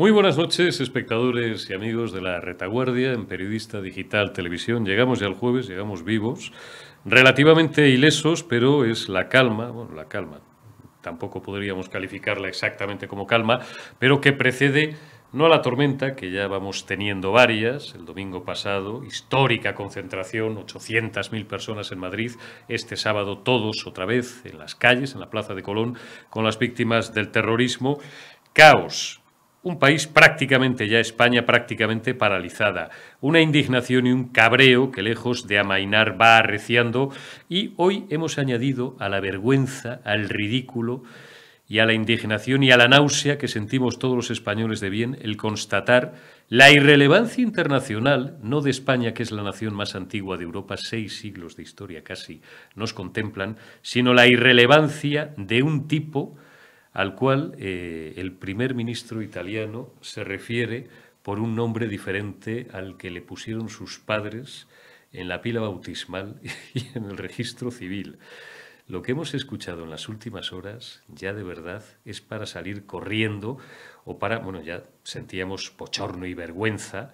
Muy buenas noches, espectadores y amigos de La Retaguardia en Periodista Digital Televisión. Llegamos ya al jueves, llegamos vivos, relativamente ilesos, pero es la calma, bueno, la calma, tampoco podríamos calificarla exactamente como calma, pero que precede no a la tormenta, que ya vamos teniendo varias, el domingo pasado, histórica concentración, 800.000 personas en Madrid, este sábado todos otra vez en las calles, en la Plaza de Colón, con las víctimas del terrorismo, caos. Un país prácticamente, ya España prácticamente paralizada. Una indignación y un cabreo que lejos de amainar va arreciando, y hoy hemos añadido a la vergüenza, al ridículo y a la indignación y a la náusea que sentimos todos los españoles de bien el constatar la irrelevancia internacional, no de España, que es la nación más antigua de Europa, 6 siglos de historia casi nos contemplan, sino la irrelevancia de un tipo al cual el primer ministro italiano se refiere por un nombre diferente al que le pusieron sus padres en la pila bautismal y en el registro civil. Lo que hemos escuchado en las últimas horas ya de verdad es para salir corriendo o para, bueno, ya sentíamos bochorno y vergüenza,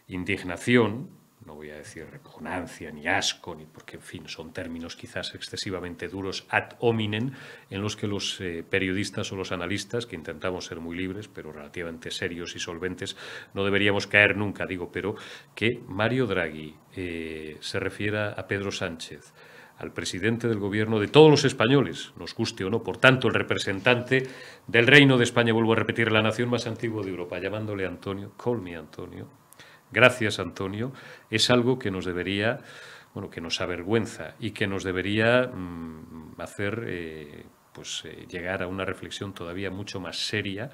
indignación, no voy a decir repugnancia ni asco, ni porque, en fin, son términos quizás excesivamente duros, ad hominem, en los que los periodistas o los analistas, que intentamos ser muy libres, pero relativamente serios y solventes, no deberíamos caer nunca, digo, pero que Mario Draghi se refiera a Pedro Sánchez, al presidente del gobierno de todos los españoles, nos guste o no, por tanto, el representante del Reino de España, vuelvo a repetir, la nación más antigua de Europa, llamándole Antonio, call me Antonio, gracias Antonio, es algo que nos debería, bueno, que nos avergüenza y que nos debería hacer llegar a una reflexión todavía mucho más seria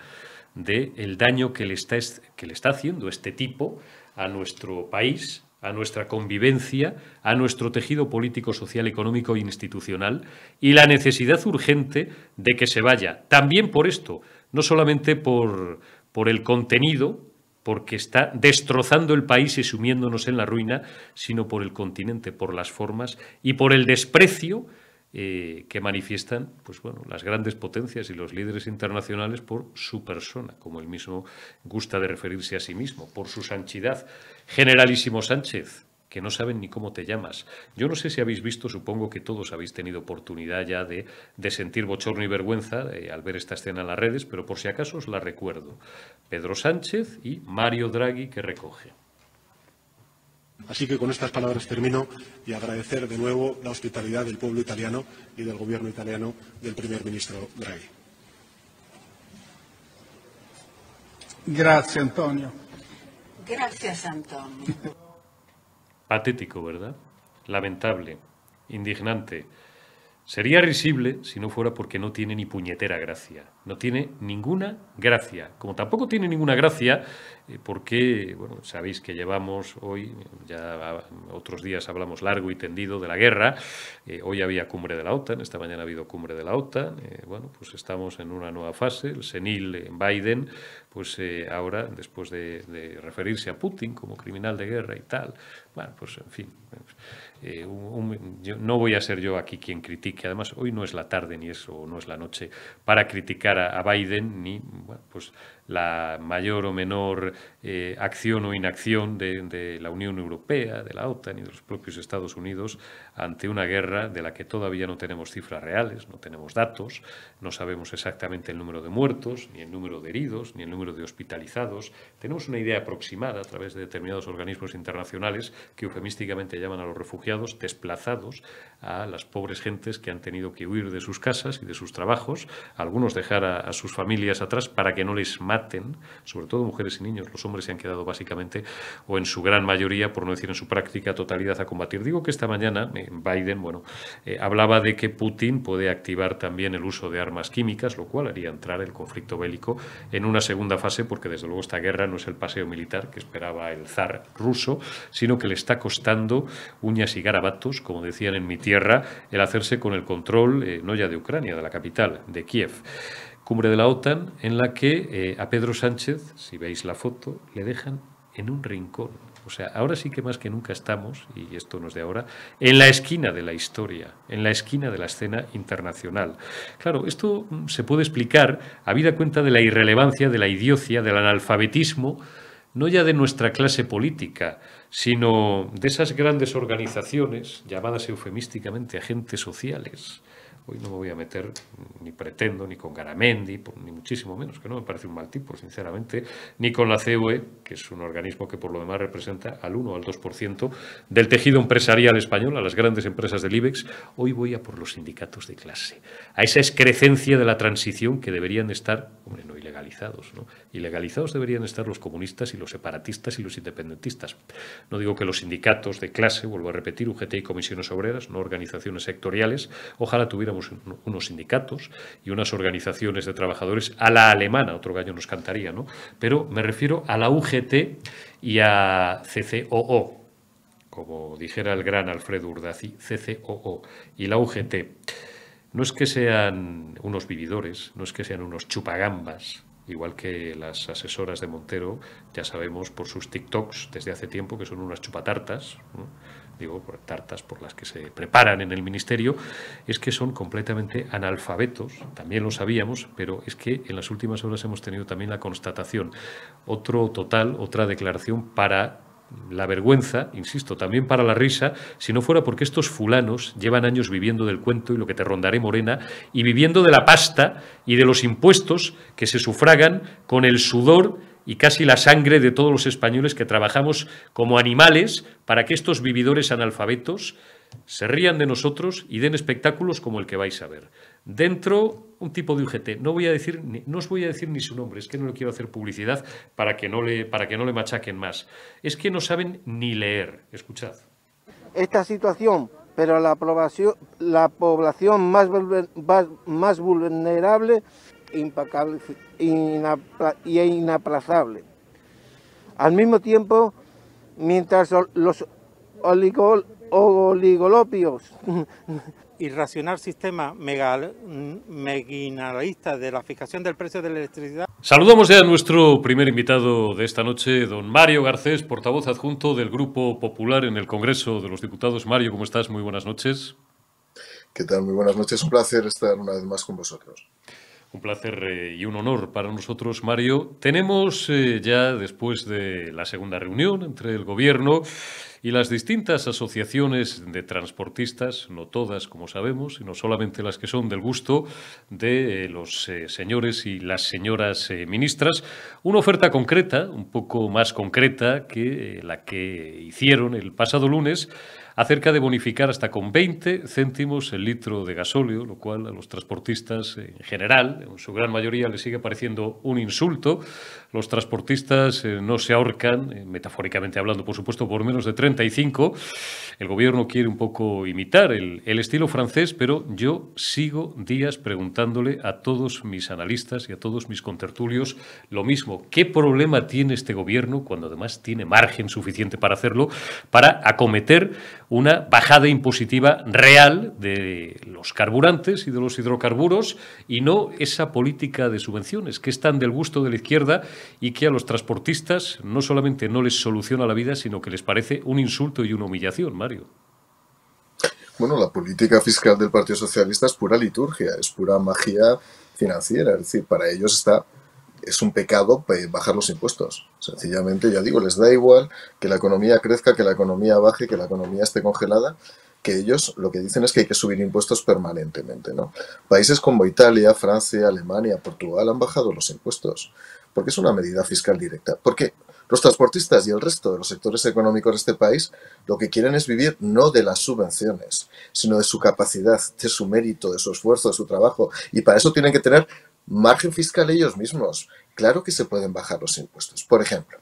del daño que le está haciendo este tipo a nuestro país, a nuestra convivencia, a nuestro tejido político, social, económico e institucional, y la necesidad urgente de que se vaya. También por esto, no solamente por el contenido, porque está destrozando el país y sumiéndonos en la ruina, sino por el continente, por las formas y por el desprecio que manifiestan pues bueno, las grandes potencias y los líderes internacionales por su persona, como él mismo gusta de referirse a sí mismo, por su sanchidad. Generalísimo Sánchez, que no saben ni cómo te llamas. Yo no sé si habéis visto, supongo que todos habéis tenido oportunidad ya de sentir bochorno y vergüenza al ver esta escena en las redes, pero por si acaso os la recuerdo. Pedro Sánchez y Mario Draghi, que recoge. Así que con estas palabras termino y agradecer de nuevo la hospitalidad del pueblo italiano y del gobierno italiano del primer ministro Draghi. Gracias, Antonio. Gracias, Antonio. Patético, ¿verdad? Lamentable, indignante. Sería risible si no fuera porque no tiene ni puñetera gracia. No tiene ninguna gracia. Como tampoco tiene ninguna gracia porque, bueno, sabéis que llevamos hoy, ya otros días hablamos largo y tendido de la guerra. Hoy había cumbre de la OTAN, esta mañana ha habido cumbre de la OTAN. Bueno, pues estamos en una nueva fase. El senil Biden, pues ahora, después de referirse a Putin como criminal de guerra y tal, bueno, pues en fin, no voy a ser yo aquí quien critique. Además, hoy no es la tarde ni eso, no es la noche para criticar a Biden ni, bueno, pues la mayor o menor acción o inacción de la Unión Europea, de la OTAN y de los propios Estados Unidos ante una guerra de la que todavía no tenemos cifras reales, no tenemos datos, no sabemos exactamente el número de muertos, ni el número de heridos, ni el número de hospitalizados. Tenemos una idea aproximada a través de determinados organismos internacionales que eufemísticamente llaman a los refugiados desplazados, a las pobres gentes que han tenido que huir de sus casas y de sus trabajos, algunos dejar a sus familias atrás para que no les maten, sobre todo mujeres y niños. Los hombres se han quedado básicamente, o en su gran mayoría, por no decir en su práctica totalidad, a combatir. Digo que esta mañana Biden, bueno, hablaba de que Putin puede activar también el uso de armas químicas, lo cual haría entrar el conflicto bélico en una segunda fase, porque desde luego esta guerra no es el paseo militar que esperaba el zar ruso, sino que le está costando uñas y garabatos, como decían en mi tierra, el hacerse con el control, no ya de Ucrania, de la capital, de Kiev. Cumbre de la OTAN en la que a Pedro Sánchez, si veis la foto, le dejan en un rincón. O sea, ahora sí que más que nunca estamos, y esto no es de ahora, en la esquina de la historia, en la esquina de la escena internacional. Claro, esto se puede explicar habida cuenta de la irrelevancia, de la idiocia, del analfabetismo, no ya de nuestra clase política, sino de esas grandes organizaciones, llamadas eufemísticamente agentes sociales. Hoy no me voy a meter, ni pretendo, ni con Garamendi, ni muchísimo menos, que no me parece un mal tipo, sinceramente, ni con la COE, que es un organismo que por lo demás representa al 1 o al 2% del tejido empresarial español, a las grandes empresas del IBEX. Hoy voy a por los sindicatos de clase, a esa excrecencia de la transición que deberían estar, hombre, no ilegalizados, ¿no? Ilegalizados deberían estar los comunistas y los separatistas y los independentistas. No digo que los sindicatos de clase, vuelvo a repetir, UGT y comisiones obreras, no organizaciones sectoriales, ojalá tuviéramos unos sindicatos y unas organizaciones de trabajadores a la alemana, otro gallo nos cantaría, ¿no? Pero me refiero a la UGT y a CCOO, como dijera el gran Alfredo Urdaci, CCOO y la UGT. No es que sean unos vividores, no es que sean unos chupagambas, igual que las asesoras de Montero, ya sabemos por sus TikToks desde hace tiempo que son unas chupatartas, ¿no? Digo, por tartas por las que se preparan en el ministerio, es que son completamente analfabetos, también lo sabíamos, pero es que en las últimas horas hemos tenido también la constatación, otra declaración para la vergüenza, insisto, también para la risa, si no fuera porque estos fulanos llevan años viviendo del cuento y lo que te rondaré morena, y viviendo de la pasta y de los impuestos que se sufragan con el sudor y casi la sangre de todos los españoles que trabajamos como animales para que estos vividores analfabetos se rían de nosotros y den espectáculos como el que vais a ver. Dentro, un tipo de UGT. No os voy a decir ni su nombre, es que no le quiero hacer publicidad para que no le machaquen más. Es que no saben ni leer. Escuchad. Esta situación, pero la población más vulnerable, impecable y inaplazable. Al mismo tiempo, mientras los oligolopios irracional sistema meguinalista de la fijación del precio de la electricidad. Saludamos ya a nuestro primer invitado de esta noche, don Mario Garcés, portavoz adjunto del Grupo Popular en el Congreso de los Diputados. Mario, ¿cómo estás? Muy buenas noches. ¿Qué tal? Muy buenas noches. Un placer estar una vez más con vosotros. Un placer y un honor para nosotros, Mario. Tenemos ya, después de la segunda reunión entre el Gobierno y las distintas asociaciones de transportistas, no todas, como sabemos, sino solamente las que son del gusto de los señores y las señoras ministras, una oferta concreta, un poco más concreta que la que hicieron el pasado lunes, acerca de bonificar hasta con 20 céntimos el litro de gasóleo, lo cual a los transportistas en general, en su gran mayoría, les sigue pareciendo un insulto. Los transportistas no se ahorcan, metafóricamente hablando, por supuesto, por menos de 35. El Gobierno quiere un poco imitar el estilo francés, pero yo sigo días preguntándole a todos mis analistas y a todos mis contertulios lo mismo. ¿Qué problema tiene este Gobierno, cuando además tiene margen suficiente para hacerlo, para acometer una bajada impositiva real de los carburantes y de los hidrocarburos y no esa política de subvenciones que es tan del gusto de la izquierda y que a los transportistas no solamente no les soluciona la vida, sino que les parece un insulto y una humillación, Mario? Bueno, la política fiscal del Partido Socialista es pura liturgia, es pura magia financiera, es decir, para ellos es un pecado bajar los impuestos. Sencillamente, ya digo, les da igual que la economía crezca, que la economía baje, que la economía esté congelada, que ellos lo que dicen es que hay que subir impuestos permanentemente, ¿no? Países como Italia, Francia, Alemania, Portugal han bajado los impuestos, porque es una medida fiscal directa. Porque los transportistas y el resto de los sectores económicos de este país lo que quieren es vivir no de las subvenciones, sino de su capacidad, de su mérito, de su esfuerzo, de su trabajo. Y para eso tienen que tener margen fiscal ellos mismos. Claro que se pueden bajar los impuestos. Por ejemplo,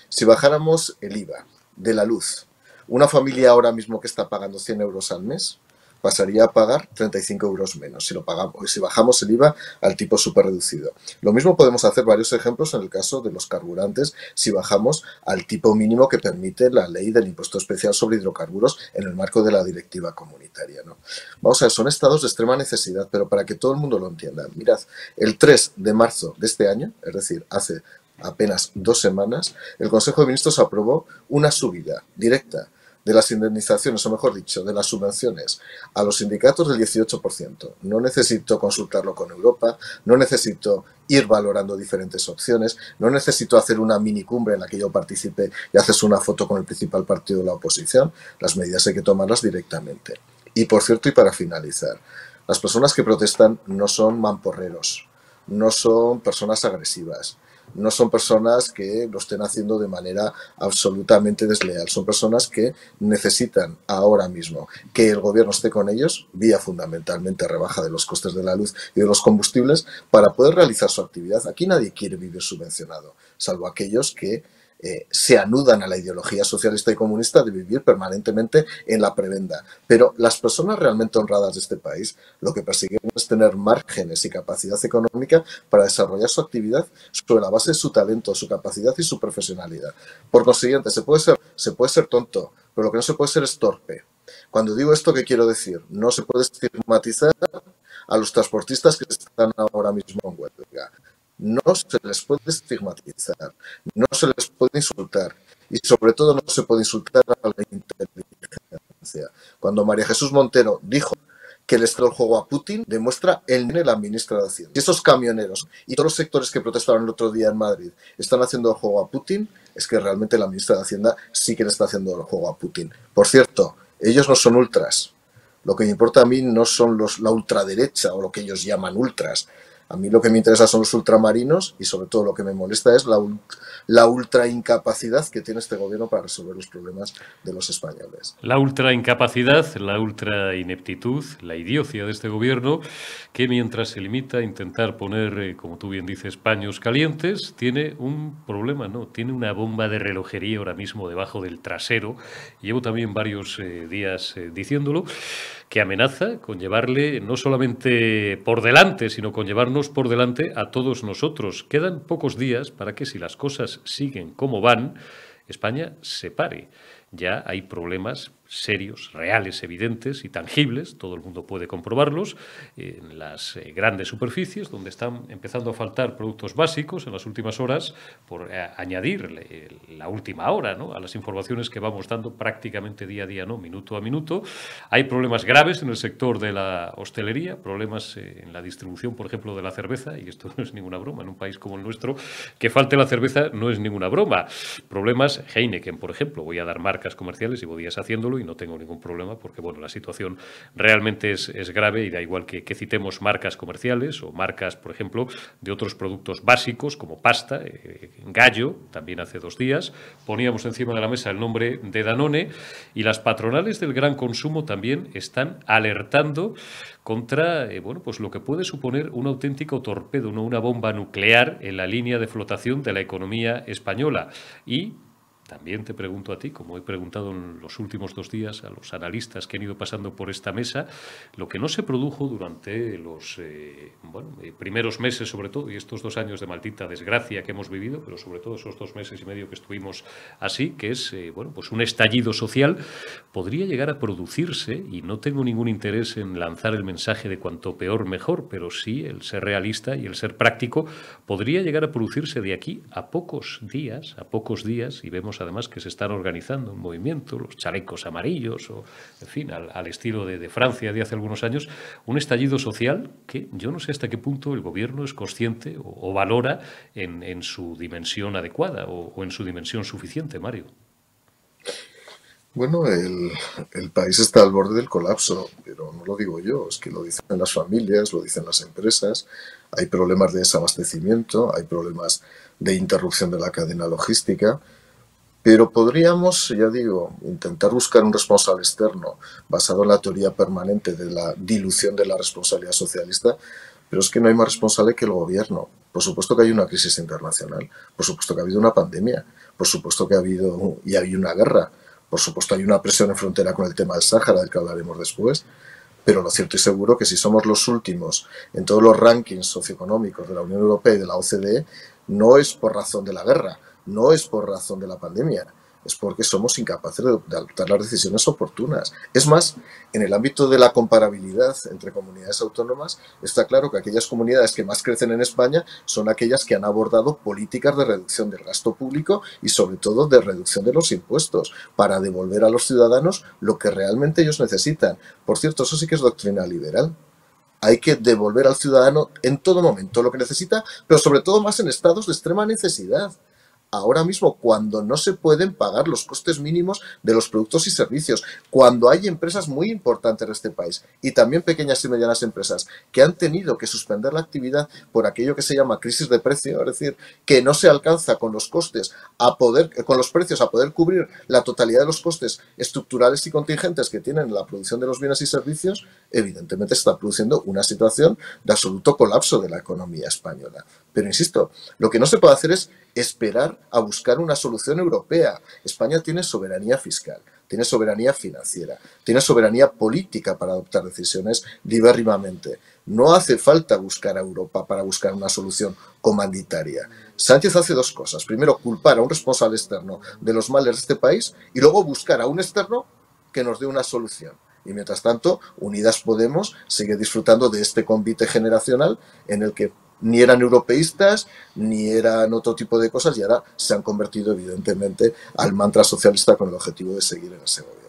si bajáramos el IVA de la luz, una familia ahora mismo que está pagando 100 euros al mes pasaría a pagar 35 euros menos si bajamos el IVA al tipo súper reducido. Lo mismo podemos hacer varios ejemplos en el caso de los carburantes si bajamos al tipo mínimo que permite la ley del impuesto especial sobre hidrocarburos en el marco de la directiva comunitaria, ¿no? Vamos a ver, son estados de extrema necesidad, pero para que todo el mundo lo entienda, mirad, el 3 de marzo de este año, es decir, hace apenas 2 semanas, el Consejo de Ministros aprobó una subida directa de las indemnizaciones, o mejor dicho, de las subvenciones a los sindicatos del 18%. No necesito consultarlo con Europa, no necesito ir valorando diferentes opciones, no necesito hacer una minicumbre en la que yo participe y haces una foto con el principal partido de la oposición. Las medidas hay que tomarlas directamente. Y por cierto, y para finalizar, las personas que protestan no son mamporreros, no son personas agresivas, no son personas que lo estén haciendo de manera absolutamente desleal, son personas que necesitan ahora mismo que el gobierno esté con ellos, vía fundamentalmente rebaja de los costes de la luz y de los combustibles, para poder realizar su actividad. Aquí nadie quiere vivir subvencionado, salvo aquellos que se anudan a la ideología socialista y comunista de vivir permanentemente en la prebenda. Pero las personas realmente honradas de este país lo que persiguen es tener márgenes y capacidad económica para desarrollar su actividad sobre la base de su talento, su capacidad y su profesionalidad. Por consiguiente, se puede ser tonto, pero lo que no se puede ser es torpe. Cuando digo esto, ¿qué quiero decir? No se puede estigmatizar a los transportistas que están ahora mismo en huelga. No se les puede estigmatizar, no se les puede insultar y sobre todo no se puede insultar a la inteligencia. Cuando María Jesús Montero dijo que le está el juego a Putin, demuestra la ministra de Hacienda. Si esos camioneros y todos los sectores que protestaron el otro día en Madrid están haciendo el juego a Putin, es que realmente la ministra de Hacienda sí que le está haciendo el juego a Putin. Por cierto, ellos no son ultras. Lo que me importa a mí no son la ultraderecha o lo que ellos llaman ultras. A mí lo que me interesa son los ultramarinos y sobre todo lo que me molesta es la ultra incapacidad que tiene este gobierno para resolver los problemas de los españoles. La ultra incapacidad, la ultra ineptitud, la idiocia de este gobierno que mientras se limita a intentar poner, como tú bien dices, paños calientes, tiene un problema, ¿no? Tiene una bomba de relojería ahora mismo debajo del trasero. Llevo también varios días diciéndolo, que amenaza con llevarle no solamente por delante, sino con llevarnos por delante a todos nosotros. Quedan pocos días para que, si las cosas siguen como van, España se pare. Ya hay problemas serios, reales, evidentes y tangibles, todo el mundo puede comprobarlos, en las grandes superficies donde están empezando a faltar productos básicos en las últimas horas, por añadir la última hora, ¿no?, a las informaciones que vamos dando prácticamente día a día, no, minuto a minuto. Hay problemas graves en el sector de la hostelería, problemas en la distribución, por ejemplo, de la cerveza, y esto no es ninguna broma, en un país como el nuestro, que falte la cerveza no es ninguna broma. Problemas Heineken, por ejemplo, voy a dar marcas comerciales, llevo días haciéndolo y no tengo ningún problema porque, bueno, la situación realmente es grave y da igual que citemos marcas comerciales o marcas, por ejemplo, de otros productos básicos como pasta. Gallo, también hace 2 días, poníamos encima de la mesa el nombre de Danone, y las patronales del gran consumo también están alertando contra bueno, pues lo que puede suponer un auténtico torpedo, ¿no?, una bomba nuclear en la línea de flotación de la economía española. Y también te pregunto a ti, como he preguntado en los últimos 2 días a los analistas que han ido pasando por esta mesa, lo que no se produjo durante los primeros meses, sobre todo, y estos 2 años de maldita desgracia que hemos vivido, pero sobre todo esos 2 meses y medio que estuvimos así, que es pues un estallido social, podría llegar a producirse, y no tengo ningún interés en lanzar el mensaje de cuanto peor mejor, pero sí el ser realista y el ser práctico, podría llegar a producirse de aquí a pocos días, y vemos además que se están organizando un movimiento, los chalecos amarillos, o en fin, al estilo de Francia de hace algunos años, un estallido social que yo no sé hasta qué punto el gobierno es consciente o valora en su dimensión adecuada o en su dimensión suficiente, Mario. Bueno, el país está al borde del colapso, pero no lo digo yo, es que lo dicen las familias, lo dicen las empresas. Hay problemas de desabastecimiento, hay problemas de interrupción de la cadena logística, pero podríamos, ya digo, intentar buscar un responsable externo basado en la teoría permanente de la dilución de la responsabilidad socialista, pero es que no hay más responsable que el gobierno. Por supuesto que hay una crisis internacional, por supuesto que ha habido una pandemia, por supuesto que hay una guerra, por supuesto hay una presión en frontera con el tema del Sáhara, del que hablaremos después, pero lo cierto y seguro que si somos los últimos en todos los rankings socioeconómicos de la Unión Europea y de la OCDE, no es por razón de la guerra, no es por razón de la pandemia, es porque somos incapaces de adoptar las decisiones oportunas. Es más, en el ámbito de la comparabilidad entre comunidades autónomas, está claro que aquellas comunidades que más crecen en España son aquellas que han abordado políticas de reducción del gasto público y sobre todo de reducción de los impuestos para devolver a los ciudadanos lo que realmente ellos necesitan. Por cierto, eso sí que es doctrina liberal. Hay que devolver al ciudadano en todo momento lo que necesita, pero sobre todo más en estados de extrema necesidad. Ahora mismo, cuando no se pueden pagar los costes mínimos de los productos y servicios, cuando hay empresas muy importantes en este país y también pequeñas y medianas empresas que han tenido que suspender la actividad por aquello que se llama crisis de precio, es decir, que no se alcanza con los costes con los precios a poder cubrir la totalidad de los costes estructurales y contingentes que tienen la producción de los bienes y servicios, evidentemente se está produciendo una situación de absoluto colapso de la economía española. Pero insisto, lo que no se puede hacer es esperar a buscar una solución europea. España tiene soberanía fiscal, tiene soberanía financiera, tiene soberanía política para adoptar decisiones libérrimamente. No hace falta buscar a Europa para buscar una solución comanditaria. Sánchez hace dos cosas. Primero, culpar a un responsable externo de los males de este país y luego buscar a un externo que nos dé una solución. Y mientras tanto, Unidas Podemos sigue disfrutando de este convite generacional en el que ni eran europeístas, ni eran otro tipo de cosas, y ahora se han convertido evidentemente al mantra socialista con el objetivo de seguir en ese gobierno.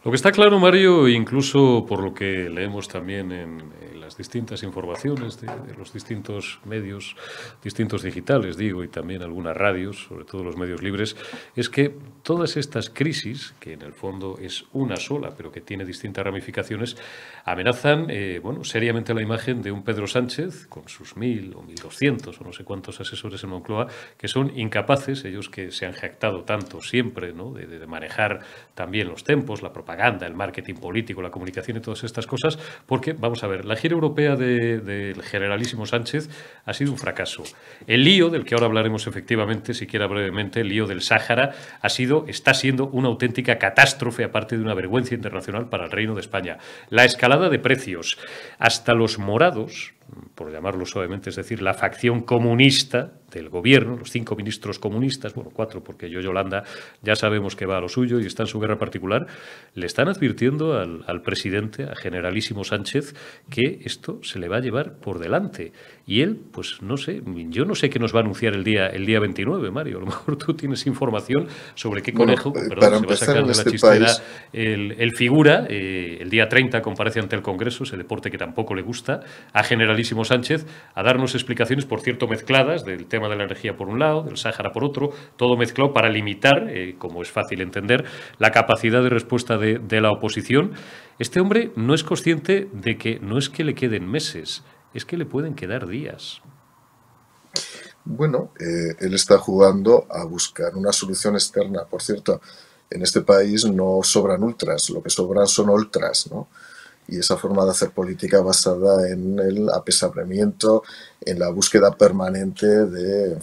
Lo que está claro, Mario, incluso por lo que leemos también en las distintas informaciones de los distintos medios, distintos digitales, digo, y también algunas radios, sobre todo los medios libres, es que todas estas crisis, que en el fondo es una sola, pero que tiene distintas ramificaciones, amenazan seriamente la imagen de un Pedro Sánchez, con sus 1.000 o 1.200 o no sé cuántos asesores en Moncloa, que son incapaces, ellos que se han jactado tanto siempre, ¿no?, de manejar también los tempos, la propaganda, el marketing político, la comunicación y todas estas cosas, porque, vamos a ver, la gira europea del generalísimo Sánchez ha sido un fracaso. El lío, del que ahora hablaremos efectivamente, siquiera brevemente, el lío del Sáhara, está siendo una auténtica catástrofe, aparte de una vergüenza internacional para el Reino de España. La escalada de precios, hasta los morados, por llamarlo suavemente, es decir, la facción comunista del gobierno, los 5 ministros comunistas, 4 porque Yolanda ya sabemos que va a lo suyo y está en su guerra particular, le están advirtiendo al presidente, a generalísimo Sánchez, que esto se le va a llevar por delante. Y él, pues no sé, yo no sé qué nos va a anunciar el día 29, Mario. A lo mejor tú tienes información sobre qué conejo, se va a sacar de la chistera el figura. El día 30 comparece ante el Congreso, ese deporte que tampoco le gusta, a generalísimo Sánchez, a darnos explicaciones, por cierto, mezcladas, del tema de la energía por un lado, del Sáhara por otro, todo mezclado para limitar, como es fácil entender, la capacidad de respuesta de la oposición. Este hombre no es consciente de que no es que le queden meses, es que le pueden quedar días. Bueno, él está jugando a buscar una solución externa. Por cierto, en este país no sobran ultras, lo que sobran son ultras, ¿no? Y esa forma de hacer política basada en el apesabramiento, en la búsqueda permanente de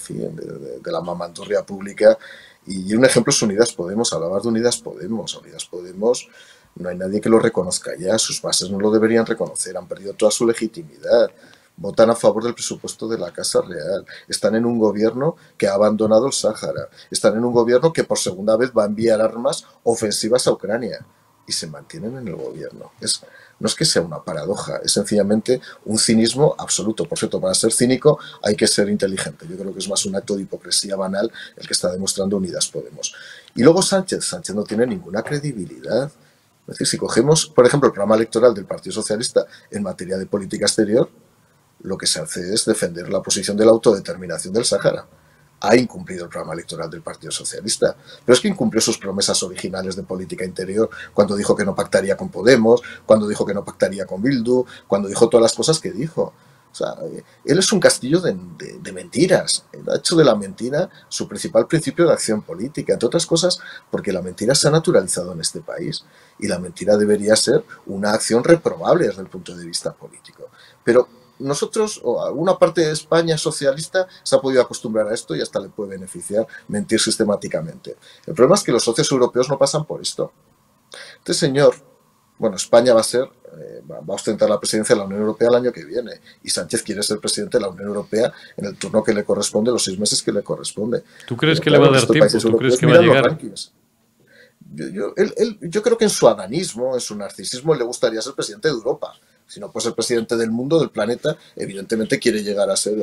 la mamandurria pública. Y un ejemplo es Unidas Podemos. Hablabas de Unidas Podemos. Unidas Podemos, no hay nadie que lo reconozca ya. Sus bases no lo deberían reconocer. Han perdido toda su legitimidad. Votan a favor del presupuesto de la Casa Real. Están en un gobierno que ha abandonado el Sáhara. Están en un gobierno que por segunda vez va a enviar armas ofensivas a Ucrania. Y se mantienen en el gobierno. No es que sea una paradoja, es sencillamente un cinismo absoluto. Por cierto, para ser cínico hay que ser inteligente. Yo creo que es más un acto de hipocresía banal el que está demostrando Unidas Podemos. Y luego Sánchez no tiene ninguna credibilidad. Es decir, si cogemos, por ejemplo, el programa electoral del Partido Socialista en materia de política exterior, lo que se hace es defender la posición de la autodeterminación del Sáhara. Ha incumplido el programa electoral del Partido Socialista, pero es que incumplió sus promesas originales de política interior cuando dijo que no pactaría con Podemos, cuando dijo que no pactaría con Bildu, cuando dijo todas las cosas que dijo. O sea, él es un castillo de mentiras. Él ha hecho de la mentira su principal principio de acción política, entre otras cosas porque la mentira se ha naturalizado en este país y la mentira debería ser una acción reprobable desde el punto de vista político. Pero nosotros, o alguna parte de España socialista, se ha podido acostumbrar a esto y hasta le puede beneficiar mentir sistemáticamente. El problema es que los socios europeos no pasan por esto. Este señor, España va a ostentar la presidencia de la Unión Europea el año que viene y Sánchez quiere ser presidente de la Unión Europea en el turno que le corresponde, los 6 meses que le corresponde. ¿Tú crees que le va a dar tiempo? ¿Tú crees que va a llegar? Yo creo que en su adanismo, en su narcisismo, le gustaría ser presidente de Europa. Si no puede ser presidente del mundo, del planeta, evidentemente quiere llegar a ser,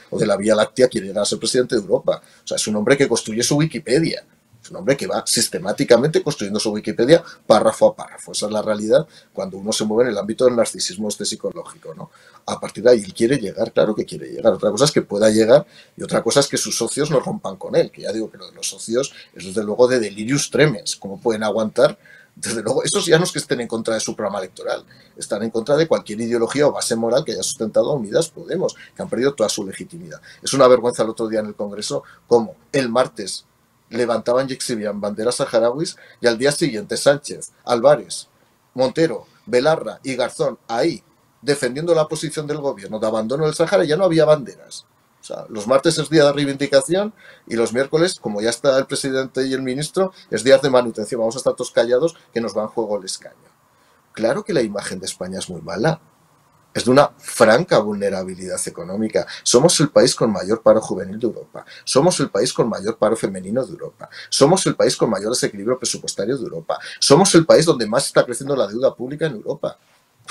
o de la Vía Láctea, quiere llegar a ser presidente de Europa. O sea, es un hombre que construye su Wikipedia. Es un hombre que va sistemáticamente construyendo su Wikipedia párrafo a párrafo. Esa es la realidad cuando uno se mueve en el ámbito del narcisismo psicológico, ¿no? A partir de ahí, él quiere llegar, claro que quiere llegar. Otra cosa es que pueda llegar y otra cosa es que sus socios no rompan con él. Que ya digo que lo de los socios es desde luego de delirius tremens. ¿Cómo pueden aguantar? Desde luego, esos ya no es que estén en contra de su programa electoral, están en contra de cualquier ideología o base moral que haya sustentado a Unidas Podemos, que han perdido toda su legitimidad. Es una vergüenza el otro día en el Congreso cómo el martes levantaban y exhibían banderas saharauis y al día siguiente Sánchez, Álvarez, Montero, Belarra y Garzón ahí defendiendo la posición del gobierno de abandono del Sáhara, ya no había banderas. O sea, los martes es día de reivindicación y los miércoles, como ya está el presidente y el ministro, es días de manutención. Vamos a estar todos callados que nos va en juego el escaño. Claro que la imagen de España es muy mala. Es de una franca vulnerabilidad económica. Somos el país con mayor paro juvenil de Europa. Somos el país con mayor paro femenino de Europa. Somos el país con mayor desequilibrio presupuestario de Europa. Somos el país donde más está creciendo la deuda pública en Europa.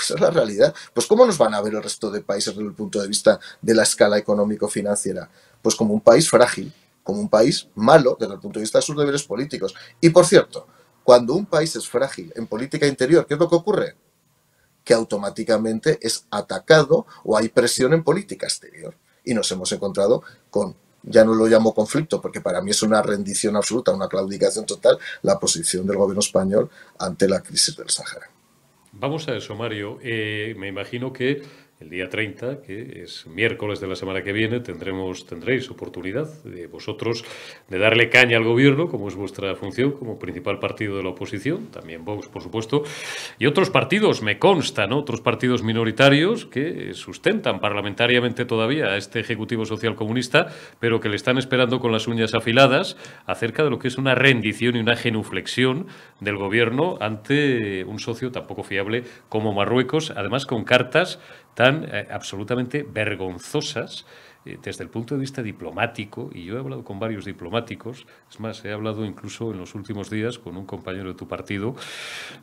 Esa es la realidad. Pues ¿cómo nos van a ver el resto de países desde el punto de vista de la escala económico-financiera? Pues como un país frágil, como un país malo desde el punto de vista de sus deberes políticos. Y por cierto, cuando un país es frágil en política interior, ¿qué es lo que ocurre? Que automáticamente es atacado o hay presión en política exterior. Y nos hemos encontrado con, ya no lo llamo conflicto, porque para mí es una rendición absoluta, una claudicación total, la posición del gobierno español ante la crisis del Sáhara. Vamos a eso, Mario. Me imagino que el día 30, que es miércoles de la semana que viene, tendréis oportunidad vosotros de darle caña al gobierno, como es vuestra función como principal partido de la oposición, también Vox, por supuesto, y otros partidos, me consta, ¿no? Otros partidos minoritarios que sustentan parlamentariamente todavía a este Ejecutivo Social Comunista, pero que le están esperando con las uñas afiladas acerca de lo que es una rendición y una genuflexión del gobierno ante un socio tan poco fiable como Marruecos, además con cartas tan absolutamente vergonzosas desde el punto de vista diplomático, y yo he hablado con varios diplomáticos, es más, he hablado incluso en los últimos días con un compañero de tu partido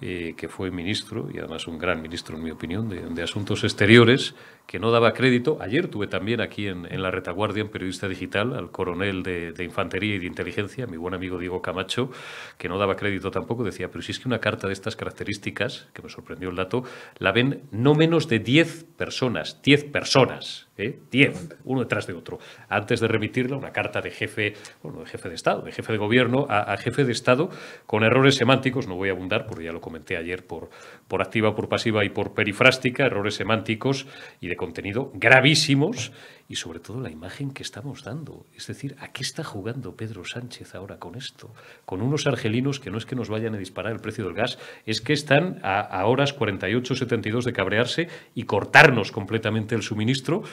que fue ministro, y además un gran ministro en mi opinión, de Asuntos Exteriores, que no daba crédito. Ayer tuve también aquí en La Retaguardia, en Periodista Digital, al coronel de Infantería y de Inteligencia, mi buen amigo Diego Camacho, que no daba crédito tampoco, decía, pero si es que una carta de estas características, que me sorprendió el dato, la ven no menos de 10 personas, 10, uno detrás de otro, antes de remitirla, una carta de jefe, bueno, de jefe de Estado, de jefe de gobierno a jefe de Estado, con errores semánticos, no voy a abundar, porque ya lo comenté ayer por activa, por pasiva y por perifrástica, errores semánticos y de contenido gravísimos, y sobre todo la imagen que estamos dando. Es decir, ¿a qué está jugando Pedro Sánchez ahora con esto? Con unos argelinos que no es que nos vayan a disparar el precio del gas, es que están a horas 48-72 de cabrearse y cortarnos completamente el suministro.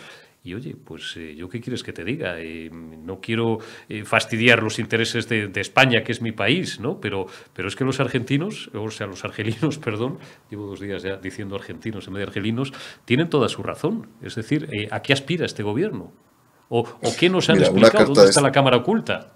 Y oye, pues yo qué quieres que te diga, no quiero fastidiar los intereses de España, que es mi país, ¿no? Pero es que los argentinos, o sea, los argelinos, perdón, llevo 2 días ya diciendo argentinos en vez de argelinos, tienen toda su razón. Es decir, ¿a qué aspira este gobierno? ¿O qué nos han explicado? ¿Dónde está la cámara oculta?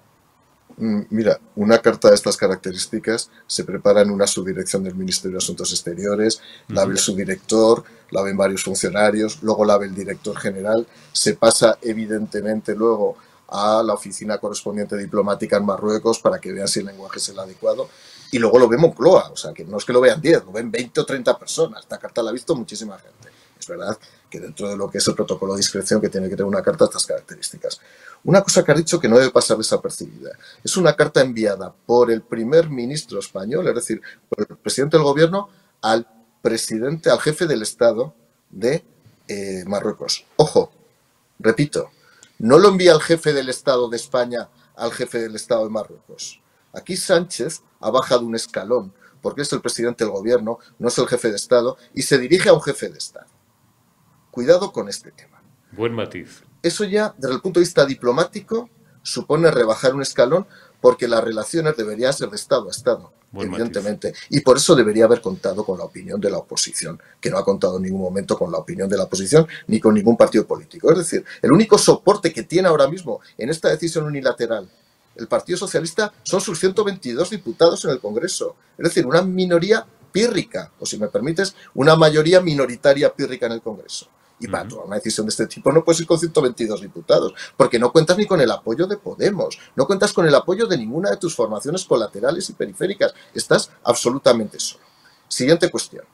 Mira, una carta de estas características se prepara en una subdirección del Ministerio de Asuntos Exteriores, la ve el subdirector, la ven varios funcionarios, luego la ve el director general, se pasa evidentemente luego a la oficina correspondiente diplomática en Marruecos para que vean si el lenguaje es el adecuado, y luego lo ve Moncloa, o sea, que no es que lo vean 10, lo ven 20 o 30 personas. Esta carta la ha visto muchísima gente. Es verdad que dentro de lo que es el protocolo de discreción que tiene que tener una carta de estas características. Una cosa que ha dicho que no debe pasar desapercibida. Es una carta enviada por el primer ministro español, es decir, por el presidente del gobierno, al presidente, al jefe del Estado de Marruecos. Ojo, repito, no lo envía el jefe del Estado de España al jefe del Estado de Marruecos. Aquí Sánchez ha bajado un escalón porque es el presidente del gobierno, no es el jefe de Estado, y se dirige a un jefe de Estado. Cuidado con este tema. Buen matiz. Eso ya, desde el punto de vista diplomático, supone rebajar un escalón porque las relaciones deberían ser de Estado a Estado, evidentemente. Y por eso debería haber contado con la opinión de la oposición, que no ha contado en ningún momento con la opinión de la oposición ni con ningún partido político. Es decir, el único soporte que tiene ahora mismo en esta decisión unilateral el Partido Socialista son sus 122 diputados en el Congreso. Es decir, una minoría pírrica, o si me permites, una mayoría minoritaria pírrica en el Congreso. Y para tomar una decisión de este tipo no puedes ir con 122 diputados, porque no cuentas ni con el apoyo de Podemos, no cuentas con el apoyo de ninguna de tus formaciones colaterales y periféricas. Estás absolutamente solo. Siguiente cuestión.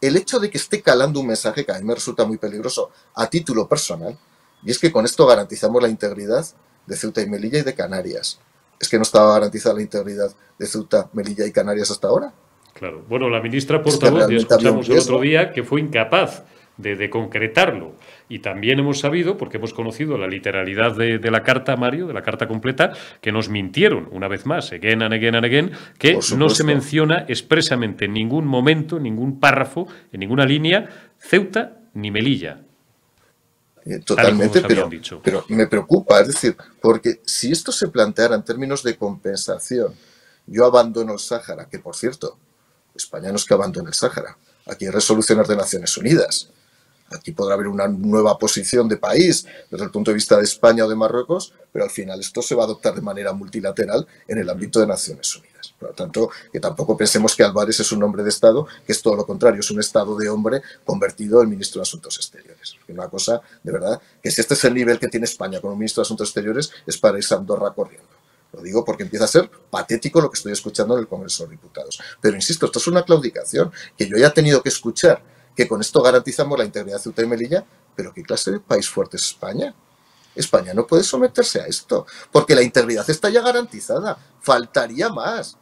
El hecho de que esté calando un mensaje que a mí me resulta muy peligroso a título personal, y es que con esto garantizamos la integridad de Ceuta y Melilla y de Canarias. ¿Es que no estaba garantizada la integridad de Ceuta, Melilla y Canarias hasta ahora? Claro. Bueno, la ministra portavoz, ya escuchamos el otro día, que fue incapaz de concretarlo. Y también hemos sabido, porque hemos conocido la literalidad de la carta, Mario, de la carta completa, que nos mintieron, una vez más, again and again and again, que no se menciona expresamente en ningún momento, en ningún párrafo, en ninguna línea, Ceuta ni Melilla. Totalmente, pero me preocupa, es decir, porque si esto se planteara en términos de compensación, yo abandono el Sáhara, que por cierto, España no es que abandone el Sáhara, aquí hay resoluciones de Naciones Unidas. Aquí podrá haber una nueva posición de país desde el punto de vista de España o de Marruecos, pero al final esto se va a adoptar de manera multilateral en el ámbito de Naciones Unidas. Por lo tanto, que tampoco pensemos que Álvarez es un hombre de Estado, que es todo lo contrario, es un Estado de hombre convertido en ministro de Asuntos Exteriores. Una cosa, de verdad, que si este es el nivel que tiene España con un ministro de Asuntos Exteriores, es para irse a Andorra corriendo. Lo digo porque empieza a ser patético lo que estoy escuchando en el Congreso de Diputados. Pero insisto, esto es una claudicación que yo ya he tenido que escuchar, que con esto garantizamos la integridad de Ceuta y Melilla, pero ¿qué clase de país fuerte es España? España no puede someterse a esto, porque la integridad está ya garantizada. Faltaría más.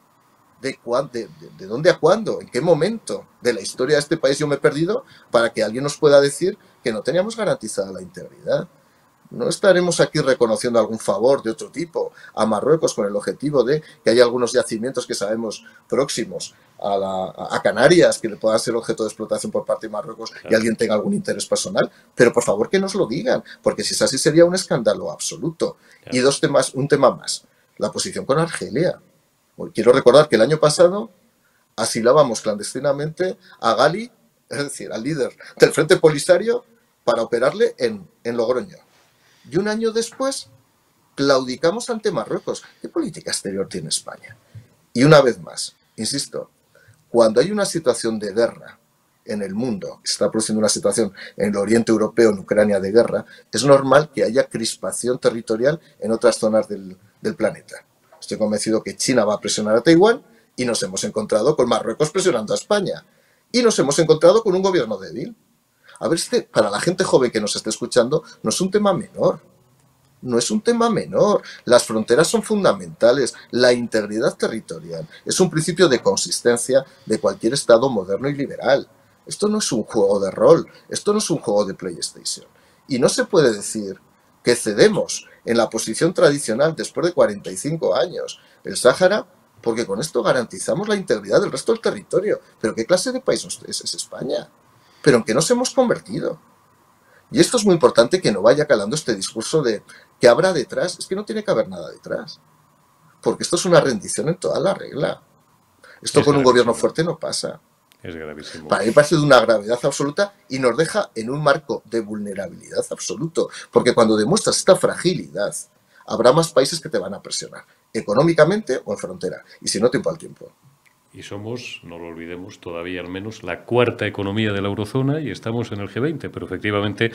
¿De dónde a cuándo? ¿En qué momento de la historia de este país yo me he perdido para que alguien nos pueda decir que no teníamos garantizada la integridad? No estaremos aquí reconociendo algún favor de otro tipo a Marruecos con el objetivo de que haya algunos yacimientos que sabemos próximos a Canarias que le puedan ser objeto de explotación por parte de Marruecos y alguien tenga algún interés personal, pero por favor que nos lo digan, porque si es así sería un escándalo absoluto. Y un tema más, la posición con Argelia. Quiero recordar que el año pasado asilábamos clandestinamente a Gali, es decir, al líder del Frente Polisario, para operarle en Logroño. Y un año después claudicamos ante Marruecos. ¿Qué política exterior tiene España? Y una vez más, insisto, cuando hay una situación de guerra en el mundo, se está produciendo una situación en el Oriente Europeo, en Ucrania de guerra, es normal que haya crispación territorial en otras zonas del planeta. Estoy convencido que China va a presionar a Taiwán y nos hemos encontrado con Marruecos presionando a España. Y nos hemos encontrado con un gobierno débil. A ver, para la gente joven que nos esté escuchando, no es un tema menor. No es un tema menor. Las fronteras son fundamentales. La integridad territorial es un principio de consistencia de cualquier Estado moderno y liberal. Esto no es un juego de rol. Esto no es un juego de PlayStation. Y no se puede decir que cedemos en la posición tradicional después de 45 años el Sáhara, porque con esto garantizamos la integridad del resto del territorio. ¿Pero qué clase de país es España? ¿Pero en qué nos hemos convertido? Y esto es muy importante, que no vaya calando este discurso de que habrá detrás. Es que no tiene que haber nada detrás, porque esto es una rendición en toda la regla. Esto con un gobierno fuerte no pasa. Es gravísimo. Para mí parece de una gravedad absoluta y nos deja en un marco de vulnerabilidad absoluto, porque cuando demuestras esta fragilidad, habrá más países que te van a presionar, económicamente o en frontera, y si no, tiempo al tiempo. Y somos, no lo olvidemos, todavía al menos la cuarta economía de la eurozona y estamos en el G20, pero efectivamente,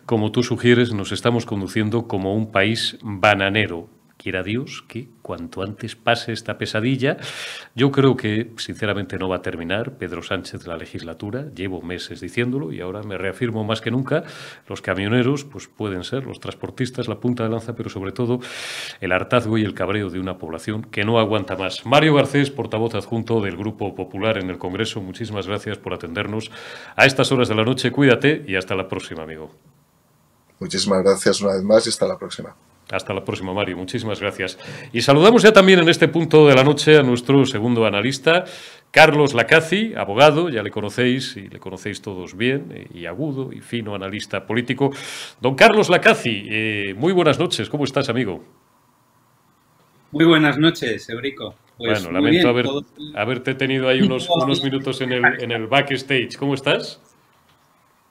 como tú sugieres, nos estamos conduciendo como un país bananero. Quiera Dios que cuanto antes pase esta pesadilla. Yo creo que, sinceramente, no va a terminar Pedro Sánchez la legislatura. Llevo meses diciéndolo y ahora me reafirmo más que nunca. Los camioneros pues pueden ser, los transportistas, la punta de lanza, pero sobre todo el hartazgo y el cabreo de una población que no aguanta más. Mario Garcés, portavoz adjunto del Grupo Popular en el Congreso, muchísimas gracias por atendernos a estas horas de la noche. Cuídate y hasta la próxima, amigo. Muchísimas gracias una vez más y hasta la próxima. Hasta la próxima, Mario. Muchísimas gracias. Y saludamos ya también en este punto de la noche a nuestro segundo analista, Carlos Lacazi, abogado, ya le conocéis y le conocéis todos bien, y agudo y fino analista político. Don Carlos Lacazi, muy buenas noches. ¿Cómo estás, amigo? Muy buenas noches, Eurico. Pues bueno, lamento haberte tenido ahí unos minutos en el backstage. ¿Cómo estás?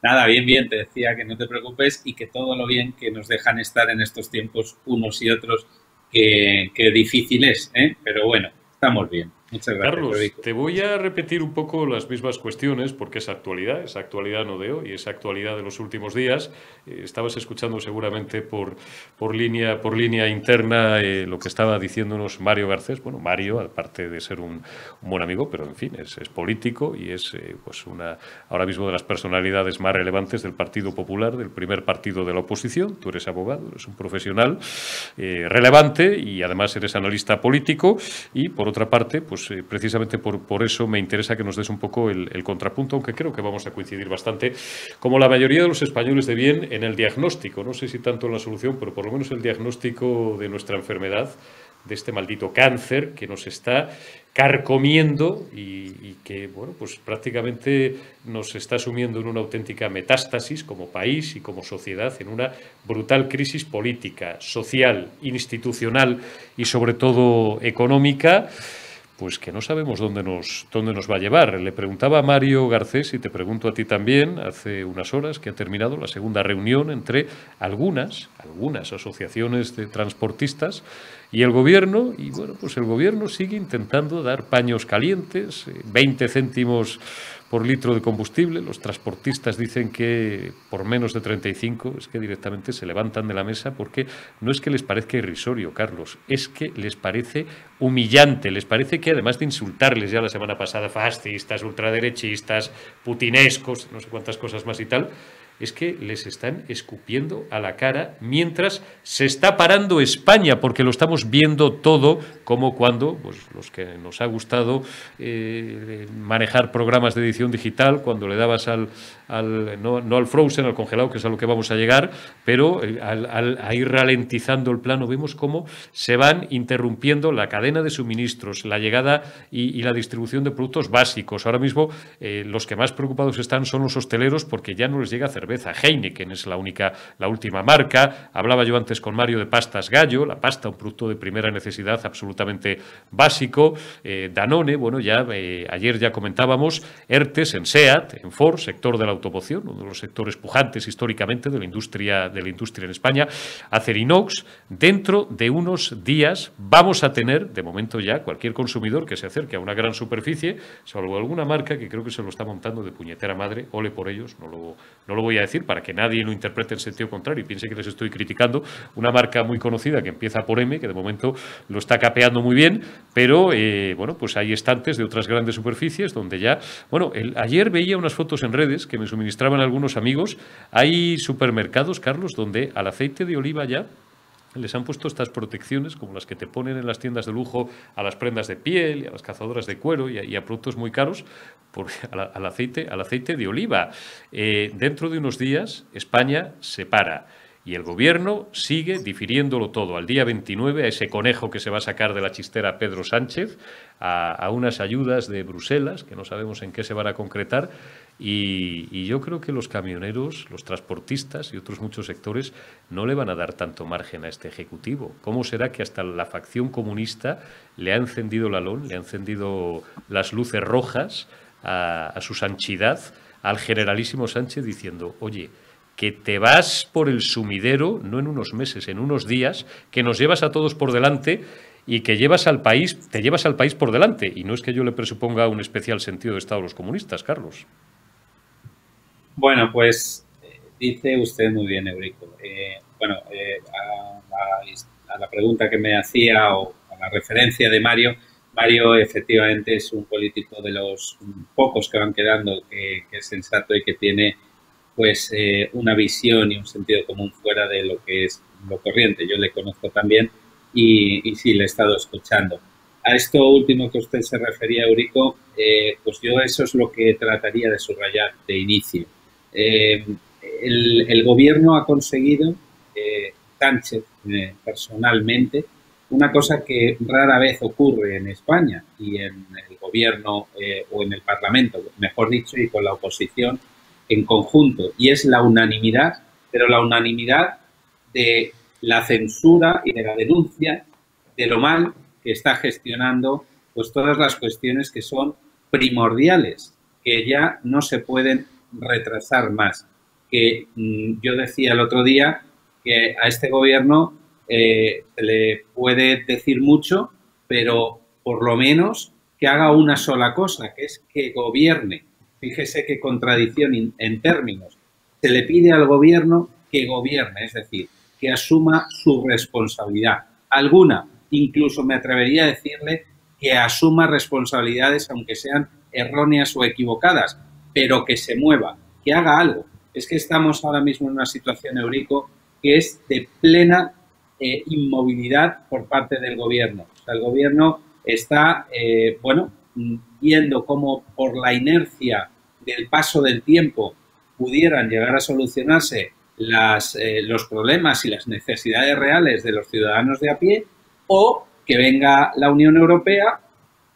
Nada, bien, te decía que no te preocupes y que todo lo bien que nos dejan estar en estos tiempos unos y otros, qué difícil es, ¿eh? Pero bueno, estamos bien. Muchas gracias, Carlos, Federico. te voy a repetir un poco las mismas cuestiones porque es actualidad no de hoy, es actualidad de los últimos días. Estabas escuchando seguramente por línea interna lo que estaba diciéndonos Mario Garcés. Bueno, Mario, aparte de ser un buen amigo, pero en fin, es político y es pues ahora mismo de las personalidades más relevantes del Partido Popular, del primer partido de la oposición. Tú eres abogado, eres un profesional relevante y además eres analista político y, por otra parte, pues precisamente por eso me interesa que nos des un poco el contrapunto, aunque creo que vamos a coincidir bastante, como la mayoría de los españoles de bien, en el diagnóstico. No sé si tanto en la solución, pero por lo menos el diagnóstico de nuestra enfermedad, de este maldito cáncer que nos está carcomiendo y que, bueno, pues prácticamente nos está sumiendo en una auténtica metástasis como país y como sociedad, en una brutal crisis política, social, institucional y sobre todo económica, pues que no sabemos dónde nos va a llevar. Le preguntaba a Mario Garcés, y te pregunto a ti también, hace unas horas que ha terminado la segunda reunión entre algunas asociaciones de transportistas y el Gobierno, y bueno, pues el Gobierno sigue intentando dar paños calientes, 20 céntimos por litro de combustible. Los transportistas dicen que por menos de 35 es que directamente se levantan de la mesa porque no es que les parezca irrisorio, Carlos, es que les parece humillante, les parece que además de insultarles ya la semana pasada, fascistas, ultraderechistas, putinescos, no sé cuántas cosas más y tal, es que les están escupiendo a la cara mientras se está parando España, porque lo estamos viendo todo, como cuando, pues los que nos ha gustado manejar programas de edición digital, cuando le dabas no al frozen, al congelado, que es a lo que vamos a llegar, pero a ir ralentizando el plano, vemos cómo se van interrumpiendo la cadena de suministros, la llegada y la distribución de productos básicos. Ahora mismo los que más preocupados están son los hosteleros porque ya no les llega cerveza. Heineken es la última marca. Hablaba yo antes con Mario de pastas Gallo, la pasta, un producto de primera necesidad absolutamente básico. Danone, bueno, ayer ya comentábamos, ERTES en SEAT, en Ford, sector de la automoción, uno de los sectores pujantes históricamente de la industria en España. Acerinox, dentro de unos días vamos a tener, de momento ya, cualquier consumidor que se acerque a una gran superficie, salvo alguna marca que creo que se lo está montando de puñetera madre, ole por ellos, no lo voy a decir para que nadie lo interprete en sentido contrario y piense que les estoy criticando, una marca muy conocida que empieza por M, que de momento lo está capeando muy bien, pero bueno, pues hay estantes de otras grandes superficies donde ya, bueno, ayer veía unas fotos en redes que me suministraban algunos amigos, hay supermercados, Carlos, donde al aceite de oliva ya les han puesto estas protecciones como las que te ponen en las tiendas de lujo a las prendas de piel y a las cazadoras de cuero y a productos muy caros al aceite de oliva. Dentro de unos días España se para y el Gobierno sigue difiriéndolo todo al día 29, a ese conejo que se va a sacar de la chistera Pedro Sánchez, a unas ayudas de Bruselas que no sabemos en qué se van a concretar. Y yo creo que los camioneros, los transportistas y otros muchos sectores no le van a dar tanto margen a este Ejecutivo. ¿Cómo será que hasta la facción comunista le ha encendido la LON, le ha encendido las luces rojas a su sanchidad, al generalísimo Sánchez, diciendo, oye, que te vas por el sumidero, no en unos meses, en unos días, que nos llevas a todos por delante y que te llevas al país por delante? Y no es que yo le presuponga un especial sentido de Estado a los comunistas, Carlos. Bueno, pues dice usted muy bien, Eurico. A la pregunta que me hacía o a la referencia de Mario efectivamente es un político de los pocos que van quedando que es sensato y que tiene pues una visión y un sentido común fuera de lo que es lo corriente. Yo le conozco también y sí, le he estado escuchando. A esto último que usted se refería, Eurico, pues yo eso es lo que trataría de subrayar de inicio. El Gobierno ha conseguido, Sánchez personalmente, una cosa que rara vez ocurre en España y en el Gobierno o en el Parlamento, mejor dicho, y con la oposición en conjunto, y es la unanimidad, pero la unanimidad de la censura y de la denuncia de lo mal que está gestionando pues todas las cuestiones que son primordiales, que ya no se pueden retrasar más. Que yo decía el otro día que a este Gobierno se le puede decir mucho, pero por lo menos que haga una sola cosa, que es que gobierne. Fíjese qué contradicción en términos. Se le pide al gobierno que gobierne, es decir, que asuma su responsabilidad. Alguna, incluso me atrevería a decirle que asuma responsabilidades, aunque sean erróneas o equivocadas, pero que se mueva, que haga algo. Es que estamos ahora mismo en una situación, Eurico, que es de plena inmovilidad por parte del gobierno. O sea, el gobierno está, viendo cómo por la inercia del paso del tiempo pudieran llegar a solucionarse los problemas y las necesidades reales de los ciudadanos de a pie, o que venga la Unión Europea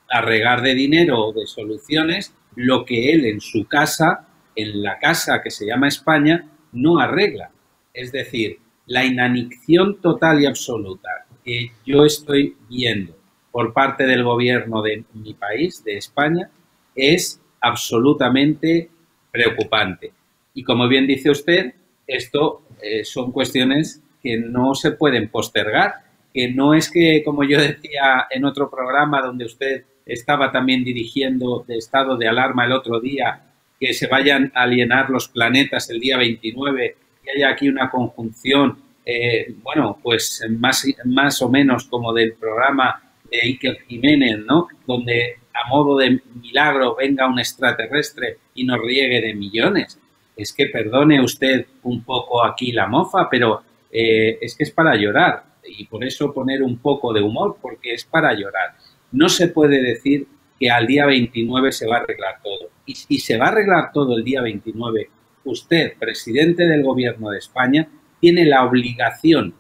a regar de dinero o de soluciones lo que él en su casa, en la casa que se llama España, no arregla. Es decir, la inanición total y absoluta que yo estoy viendo por parte del gobierno de mi país, de España, es absolutamente preocupante. Y como bien dice usted, esto son cuestiones que no se pueden postergar, que no es que, como yo decía en otro programa donde usted estaba también dirigiendo de estado de alarma el otro día, que se vayan a alienar los planetas el día 29 y haya aquí una conjunción, pues más o menos como del programa de Iker Jiménez, ¿no? Donde a modo de milagro venga un extraterrestre y nos riegue de millones. Es que perdone usted un poco aquí la mofa, pero es que es para llorar. Y por eso poner un poco de humor, porque es para llorar. No se puede decir que al día 29 se va a arreglar todo. Y si se va a arreglar todo el día 29, usted, presidente del Gobierno de España, tiene la obligación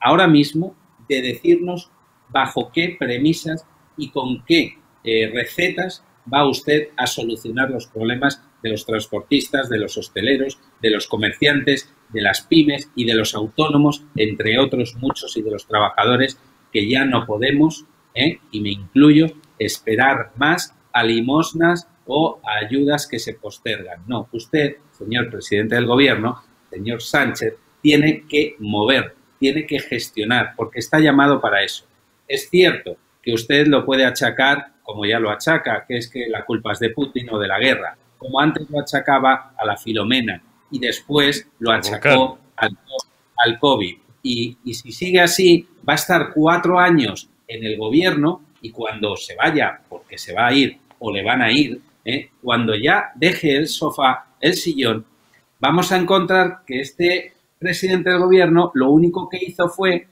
ahora mismo de decirnos bajo qué premisas y con qué recetas va usted a solucionar los problemas de los transportistas, de los hosteleros, de los comerciantes, de las pymes y de los autónomos, entre otros muchos, y de los trabajadores que ya no podemos, y me incluyo, esperar más a limosnas o a ayudas que se postergan. No, usted, señor presidente del Gobierno, señor Sánchez, tiene que mover, tiene que gestionar, porque está llamado para eso. Es cierto que usted lo puede achacar, como ya lo achaca, que es que la culpa es de Putin o de la guerra, como antes lo achacaba a la Filomena y después lo achacó al COVID. Y si sigue así, va a estar 4 años en el gobierno y cuando se vaya, porque se va a ir o le van a ir, cuando ya deje el sofá, el sillón, vamos a encontrar que este presidente del gobierno lo único que hizo fue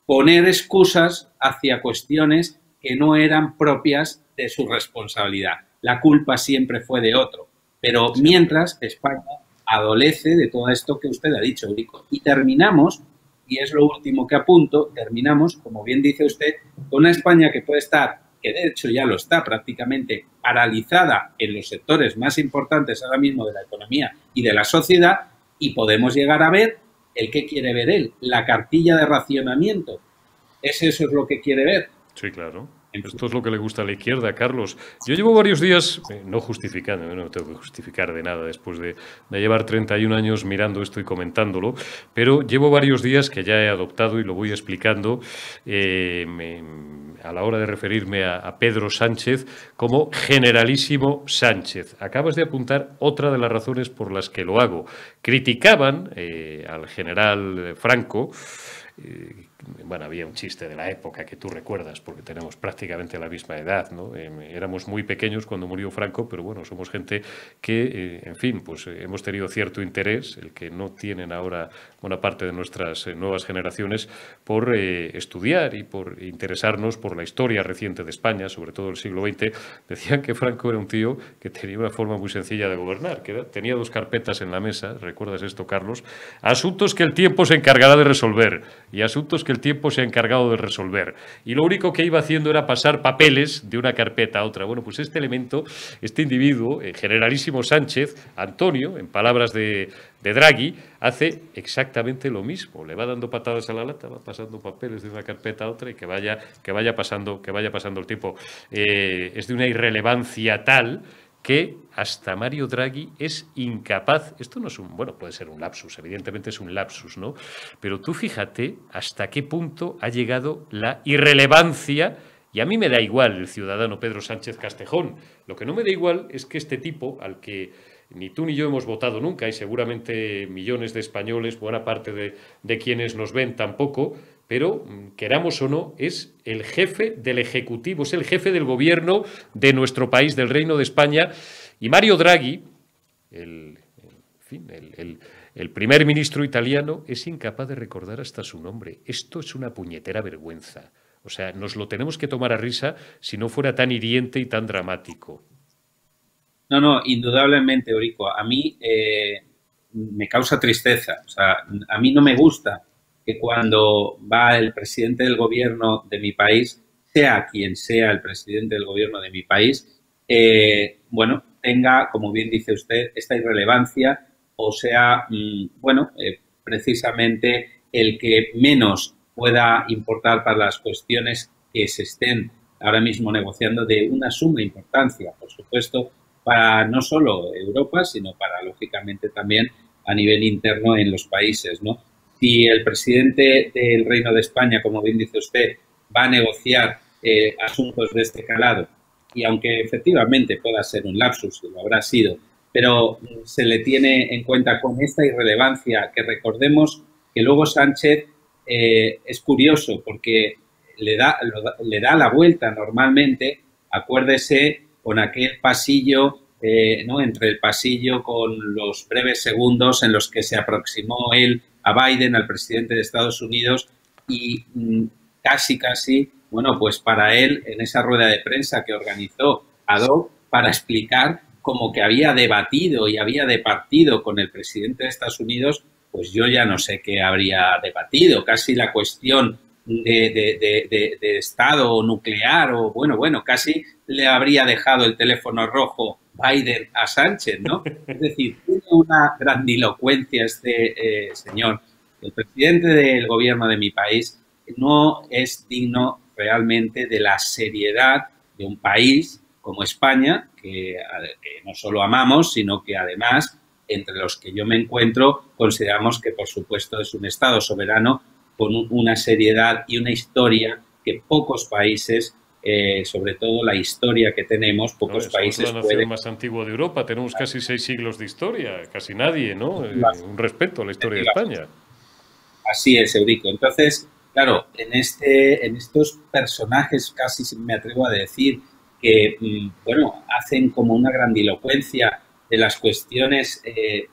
poner excusas hacia cuestiones que no eran propias de su responsabilidad. La culpa siempre fue de otro. Pero mientras, España adolece de todo esto que usted ha dicho, Eurico. Y terminamos, y es lo último que apunto, terminamos, como bien dice usted, con una España que puede estar, que de hecho ya lo está prácticamente, paralizada en los sectores más importantes ahora mismo de la economía y de la sociedad, y podemos llegar a ver el que quiere ver él, la cartilla de racionamiento. Eso es lo que quiere ver. Sí, claro. Esto es lo que le gusta a la izquierda, Carlos. Yo llevo varios días, no justificando, no tengo que justificar de nada después de llevar 31 años mirando esto y comentándolo, pero llevo varios días que ya he adoptado y lo voy explicando a la hora de referirme a Pedro Sánchez como Generalísimo Sánchez. Acabas de apuntar otra de las razones por las que lo hago. Criticaban al general Franco. Bueno, había un chiste de la época que tú recuerdas, porque tenemos prácticamente la misma edad, ¿no? Éramos muy pequeños cuando murió Franco, pero bueno, somos gente que, en fin, pues hemos tenido cierto interés, el que no tienen ahora buena parte de nuestras nuevas generaciones, por estudiar y por interesarnos por la historia reciente de España, sobre todo del siglo XX. Decían que Franco era un tío que tenía una forma muy sencilla de gobernar, que tenía 2 carpetas en la mesa, ¿recuerdas esto, Carlos? Asuntos que el tiempo se encargará de resolver y asuntos que el tiempo se ha encargado de resolver. Y lo único que iba haciendo era pasar papeles de una carpeta a otra. Bueno, pues este elemento, este individuo, Generalísimo Sánchez, Antonio, en palabras de Draghi, hace exactamente lo mismo. Le va dando patadas a la lata, va pasando papeles de una carpeta a otra y que vaya pasando el tiempo. Es de una irrelevancia tal que hasta Mario Draghi es incapaz, esto no es un, bueno, puede ser un lapsus, evidentemente es un lapsus, ¿no? Pero tú fíjate hasta qué punto ha llegado la irrelevancia, y a mí me da igual el ciudadano Pedro Sánchez Castejón, lo que no me da igual es que este tipo, al que ni tú ni yo hemos votado nunca, y seguramente millones de españoles, buena parte de quienes nos ven tampoco, pero queramos o no, es el jefe del Ejecutivo, es el jefe del gobierno de nuestro país, del Reino de España. Y Mario Draghi, el primer ministro italiano, es incapaz de recordar hasta su nombre. Esto es una puñetera vergüenza. O sea, nos lo tenemos que tomar a risa si no fuera tan hiriente y tan dramático. No, indudablemente, Eurico. A mí me causa tristeza. O sea, a mí no me gusta que cuando va el presidente del gobierno de mi país, sea quien sea el presidente del gobierno de mi país, bueno, tenga, como bien dice usted, esta irrelevancia o sea, precisamente el que menos pueda importar para las cuestiones que se estén ahora mismo negociando de una suma importancia, por supuesto, para no solo Europa, sino para, lógicamente, también a nivel interno en los países, ¿no? Si el presidente del Reino de España, como bien dice usted, va a negociar asuntos de este calado, y aunque efectivamente pueda ser un lapsus, y lo habrá sido, pero se le tiene en cuenta con esta irrelevancia, que recordemos que luego Sánchez es curioso porque le da la vuelta normalmente, acuérdese, con aquel pasillo, ¿no? Entre el pasillo con los breves segundos en los que se aproximó él a Biden, al presidente de Estados Unidos, y casi, bueno, pues para él, en esa rueda de prensa que organizó ad hoc para explicar como que había debatido y había departido con el presidente de Estados Unidos, pues yo ya no sé qué habría debatido, casi la cuestión de Estado nuclear o bueno, casi le habría dejado el teléfono rojo Biden a Sánchez, ¿no? Es decir, tiene una grandilocuencia este señor. El presidente del gobierno de mi país no es digno realmente de la seriedad de un país como España, que no solo amamos, sino que además, entre los que yo me encuentro, consideramos que, por supuesto, es un Estado soberano con una seriedad y una historia que pocos países, sobre todo la historia que tenemos, pocos países somos la nación más antigua de Europa, tenemos casi 6 siglos de historia, casi nadie, ¿no? Un respeto a la historia de España. Así es, Eurico. Entonces, claro, en estos personajes, casi me atrevo a decir, que, bueno, hacen como una grandilocuencia de las cuestiones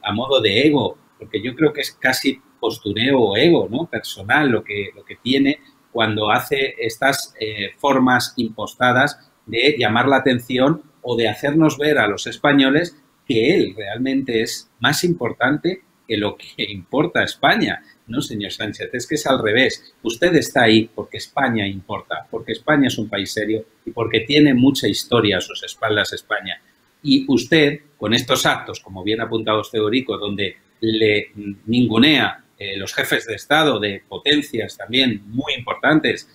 a modo de ego, porque yo creo que es casi postureo o ego, ¿no? Personal lo que tiene cuando hace estas formas impostadas de llamar la atención o de hacernos ver a los españoles que él realmente es más importante que lo que importa a España. No, señor Sánchez, es que es al revés. Usted está ahí porque España importa, porque España es un país serio y porque tiene mucha historia a sus espaldas España. Y usted, con estos actos, como bien ha apuntado usted, Eurico, donde le ningunea los jefes de Estado de potencias también muy importantes,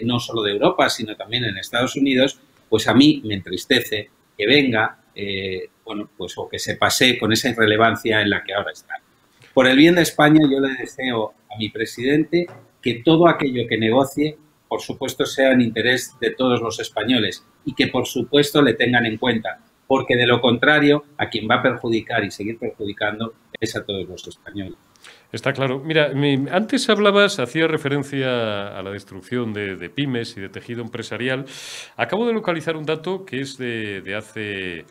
no solo de Europa, sino también en Estados Unidos, pues a mí me entristece que venga, pues o que se pase con esa irrelevancia en la que ahora está. Por el bien de España, yo le deseo a mi presidente que todo aquello que negocie, por supuesto, sea en interés de todos los españoles y que, por supuesto, le tengan en cuenta, porque de lo contrario, a quien va a perjudicar y seguir perjudicando es a todos los españoles. Está claro. Mira, antes hacías referencia a la destrucción de pymes y de tejido empresarial. Acabo de localizar un dato que es de hace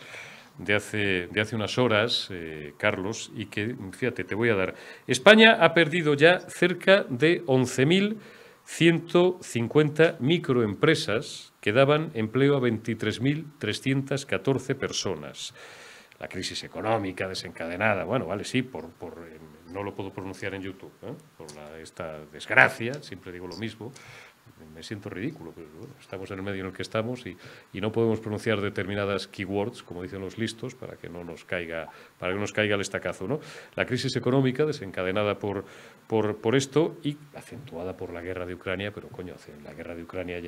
unas horas, Carlos, y que, fíjate, te voy a dar. España ha perdido ya cerca de 11.150 microempresas que daban empleo a 23.314 personas. La crisis económica desencadenada, bueno, vale, sí, no lo puedo pronunciar en YouTube, por esta desgracia, siempre digo lo mismo, me siento ridículo, pero bueno, estamos en el medio en el que estamos y no podemos pronunciar determinadas keywords, como dicen los listos, para que no nos caiga el estacazo, ¿no? La crisis económica desencadenada por esto y acentuada por la guerra de Ucrania, pero coño, la guerra de Ucrania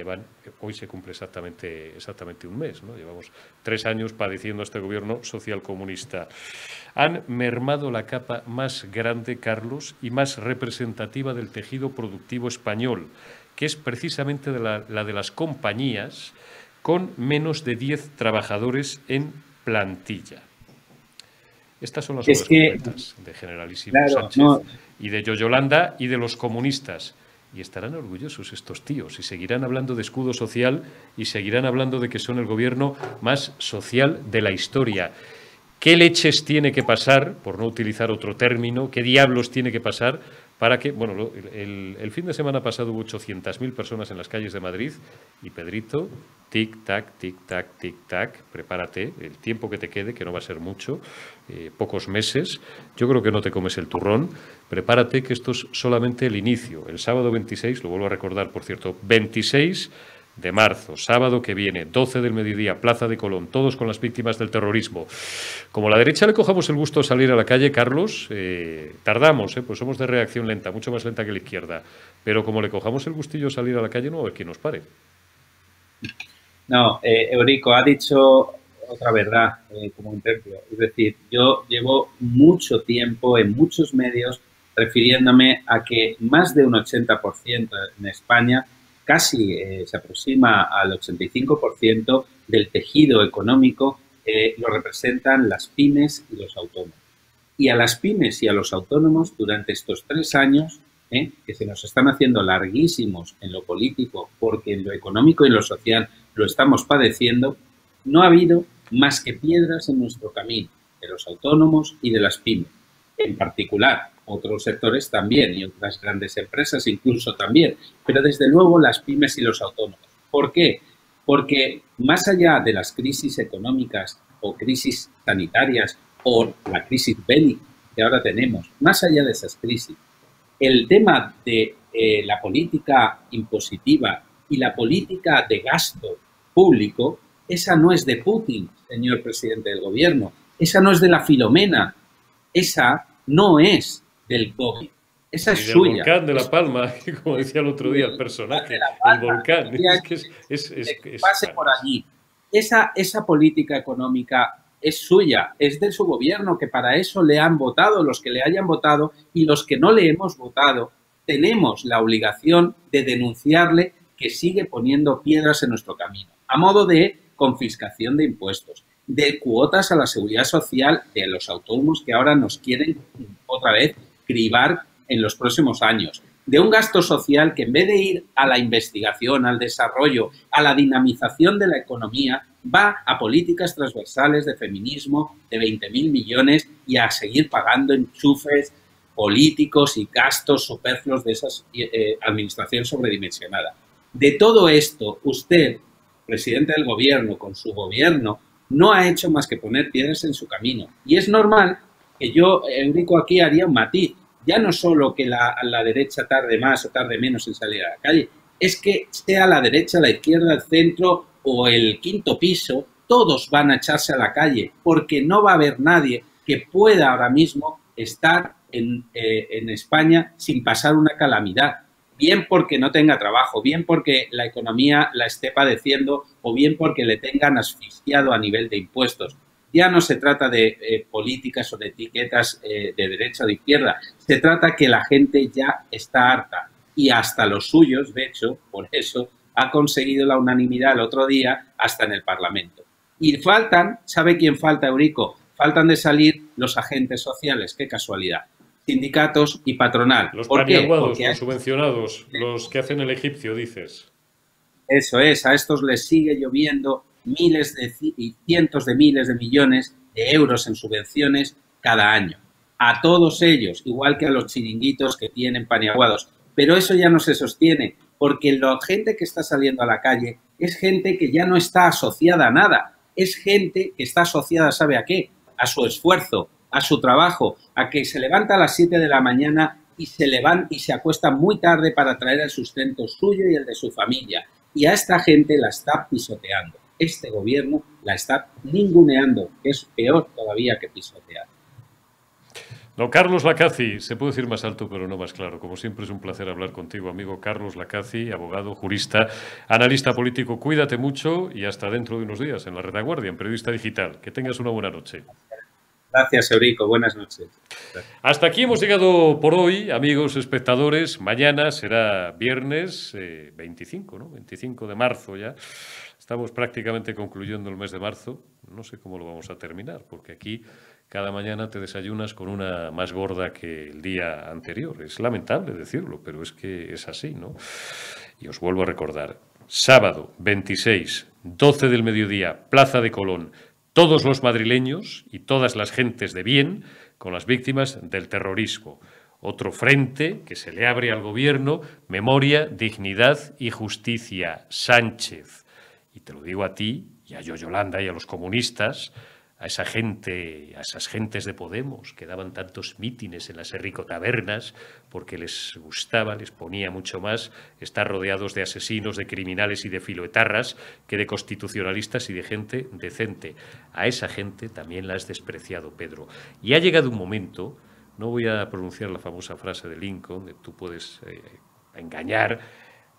hoy se cumple exactamente un mes, ¿no? Llevamos 3 años padeciendo este gobierno socialcomunista. Han mermado la capa más grande, Carlos, y más representativa del tejido productivo español, que es precisamente la de las compañías con menos de 10 trabajadores en plantilla. Estas son las obras completas de Generalísimo Sánchez y de Yolanda y de los comunistas. Y estarán orgullosos estos tíos y seguirán hablando de escudo social y seguirán hablando de que son el gobierno más social de la historia. ¿Qué leches tiene que pasar, por no utilizar otro término, qué diablos tiene que pasar para que, bueno, el fin de semana pasado hubo 800.000 personas en las calles de Madrid y Pedrito, tic-tac, tic-tac, tic-tac, prepárate, el tiempo que te quede, que no va a ser mucho, pocos meses, yo creo que no te comes el turrón, prepárate que esto es solamente el inicio. El sábado 26, lo vuelvo a recordar, por cierto, 26 de marzo, sábado que viene, 12 del mediodía, Plaza de Colón, todos con las víctimas del terrorismo. Como a la derecha le cojamos el gusto a salir a la calle, Carlos, tardamos, pues somos de reacción lenta, mucho más lenta que la izquierda, pero como le cojamos el gustillo a salir a la calle, no va a haber quien nos pare. No, Eurico, ha dicho otra verdad como un templo. Es decir, yo llevo mucho tiempo en muchos medios refiriéndome a que más de un 80% en España casi se aproxima al 85% del tejido económico lo representan las pymes y los autónomos. Y a las pymes y a los autónomos durante estos 3 años, que se nos están haciendo larguísimos en lo político, porque en lo económico y en lo social lo estamos padeciendo, no ha habido más que piedras en nuestro camino, de los autónomos y de las pymes. En particular, otros sectores también y otras grandes empresas incluso también, pero desde luego las pymes y los autónomos. ¿Por qué? Porque más allá de las crisis económicas o crisis sanitarias o la crisis bélica que ahora tenemos, más allá de esas crisis, el tema de la política impositiva y la política de gasto público, esa no es de Putin, señor presidente del gobierno, esa no es de la Filomena, esa no es del COVID, esa es suya. El volcán de La Palma, como decía el otro día el personaje, el volcán. Pase por allí. Esa política económica es suya, es de su gobierno, que para eso le han votado, los que le hayan votado y los que no le hemos votado, tenemos la obligación de denunciarle que sigue poniendo piedras en nuestro camino, a modo de confiscación de impuestos, de cuotas a la seguridad social de los autónomos que ahora nos quieren otra vez cribar en los próximos años, de un gasto social que en vez de ir a la investigación, al desarrollo, a la dinamización de la economía, va a políticas transversales de feminismo de 20.000 millones y a seguir pagando enchufes políticos y gastos superfluos de esa administración sobredimensionada. De todo esto, usted, presidente del gobierno, con su gobierno, no ha hecho más que poner piedras en su camino. Y es normal que yo, Eurico, aquí haría un matiz. Ya no solo que la derecha tarde más o tarde menos en salir a la calle, es que sea la derecha, la izquierda, el centro o el quinto piso, todos van a echarse a la calle porque no va a haber nadie que pueda ahora mismo estar en España sin pasar una calamidad. Bien porque no tenga trabajo, bien porque la economía la esté padeciendo o bien porque le tengan asfixiado a nivel de impuestos. Ya no se trata de políticas o de etiquetas de derecha o de izquierda. Se trata que la gente ya está harta y hasta los suyos, de hecho, por eso ha conseguido la unanimidad el otro día hasta en el Parlamento. Y faltan, ¿sabe quién falta, Eurico? Faltan de salir los agentes sociales, qué casualidad. Sindicatos y patronal. Los paniaguados, los subvencionados, los que hacen el egipcio, dices. Eso es, a estos les sigue lloviendo miles y cientos de miles de millones de euros en subvenciones cada año. A todos ellos, igual que a los chiringuitos que tienen paniaguados. Pero eso ya no se sostiene, porque la gente que está saliendo a la calle es gente que ya no está asociada a nada. Es gente que está asociada, ¿sabe a qué? A su esfuerzo, a su trabajo, a que se levanta a las 7 de la mañana y se levanta y se acuesta muy tarde para traer el sustento suyo y el de su familia. Y a esta gente la está pisoteando. Este gobierno la está ninguneando, que es peor todavía que pisotear. Don Carlos Lacazi, se puede decir más alto pero no más claro. Como siempre es un placer hablar contigo, amigo Carlos Lacazi, abogado, jurista, analista político. Cuídate mucho y hasta dentro de unos días en La Retaguardia, en Periodista Digital. Que tengas una buena noche. Gracias, Eurico. Buenas noches. Hasta aquí hemos llegado por hoy, amigos espectadores. Mañana será viernes 25, ¿no? 25 de marzo ya. Estamos prácticamente concluyendo el mes de marzo. No sé cómo lo vamos a terminar, porque aquí cada mañana te desayunas con una más gorda que el día anterior. Es lamentable decirlo, pero es que es así, ¿no? Y os vuelvo a recordar, sábado 26, 12 del mediodía, Plaza de Colón, todos los madrileños y todas las gentes de bien con las víctimas del terrorismo. Otro frente que se le abre al gobierno, memoria, dignidad y justicia, Sánchez. Y te lo digo a ti y a Yolanda y a los comunistas, a esa gente, a esas gentes de Podemos que daban tantos mítines en las tabernas porque les gustaba, les ponía mucho más estar rodeados de asesinos, de criminales y de filoetarras que de constitucionalistas y de gente decente. A esa gente también la has despreciado, Pedro. Y ha llegado un momento, no voy a pronunciar la famosa frase de Lincoln, de tú puedes engañar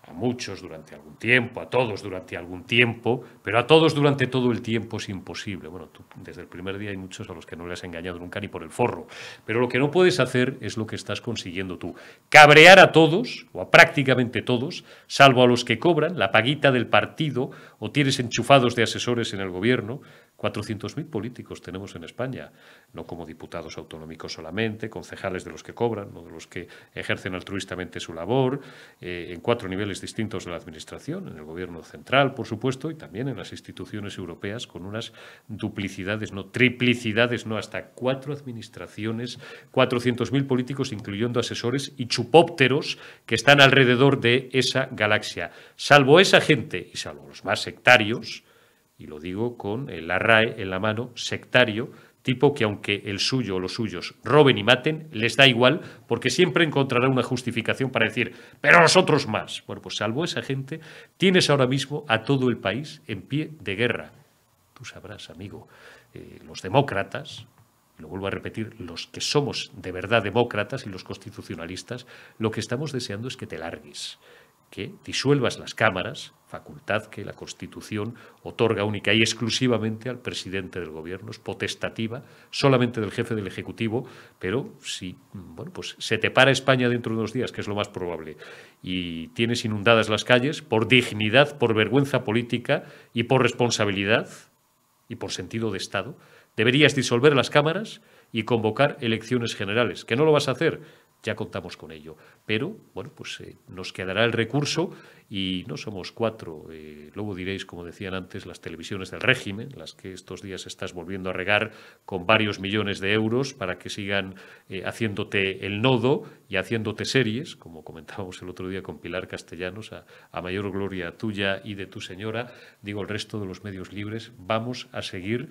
a muchos durante algún tiempo, a todos durante algún tiempo, pero a todos durante todo el tiempo es imposible. Bueno, tú desde el primer día hay muchos a los que no le has engañado nunca ni por el forro, pero lo que no puedes hacer es lo que estás consiguiendo tú, cabrear a todos, o a prácticamente todos, salvo a los que cobran la paguita del partido o tienes enchufados de asesores en el gobierno. 400.000 políticos tenemos en España, no como diputados autonómicos solamente, concejales de los que cobran, no de los que ejercen altruistamente su labor, en 4 niveles distintos de la administración, en el gobierno central, por supuesto, y también en las instituciones europeas, con unas duplicidades, no triplicidades, no, hasta 4 administraciones, 400.000 políticos, incluyendo asesores y chupópteros que están alrededor de esa galaxia. Salvo esa gente, y salvo los más sectarios, y lo digo con la RAE en la mano, sectario, tipo que aunque el suyo o los suyos roben y maten, les da igual, porque siempre encontrará una justificación para decir, pero nosotros más. Bueno, pues salvo esa gente, tienes ahora mismo a todo el país en pie de guerra. Tú sabrás, amigo, los demócratas, lo vuelvo a repetir, los que somos de verdad demócratas y los constitucionalistas, lo que estamos deseando es que te largues, que disuelvas las cámaras, facultad que la Constitución otorga única y exclusivamente al presidente del gobierno, es potestativa, solamente del jefe del Ejecutivo, pero si pues se te para España dentro de unos días, que es lo más probable, y tienes inundadas las calles, por dignidad, por vergüenza política y por responsabilidad y por sentido de Estado, deberías disolver las cámaras y convocar elecciones generales. ¿Que no lo vas a hacer? Ya contamos con ello, pero bueno, pues nos quedará el recurso y no somos 4, luego diréis, como decían antes, las televisiones del régimen, las que estos días estás volviendo a regar con varios millones de euros para que sigan haciéndote el nodo y haciéndote series, como comentábamos el otro día con Pilar Castellanos, a mayor gloria tuya y de tu señora. Digo, el resto de los medios libres vamos a seguir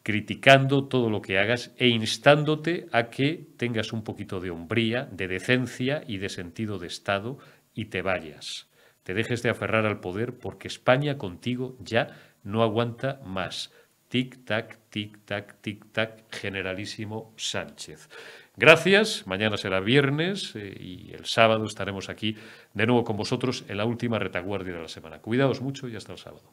criticando todo lo que hagas e instándote a que tengas un poquito de hombría, de decencia y de sentido de Estado y te vayas. Te dejes de aferrar al poder porque España contigo ya no aguanta más. Tic-tac, tic-tac, tic-tac, generalísimo Sánchez. Gracias, mañana será viernes y el sábado estaremos aquí de nuevo con vosotros en la última retaguardia de la semana. Cuidaos mucho y hasta el sábado.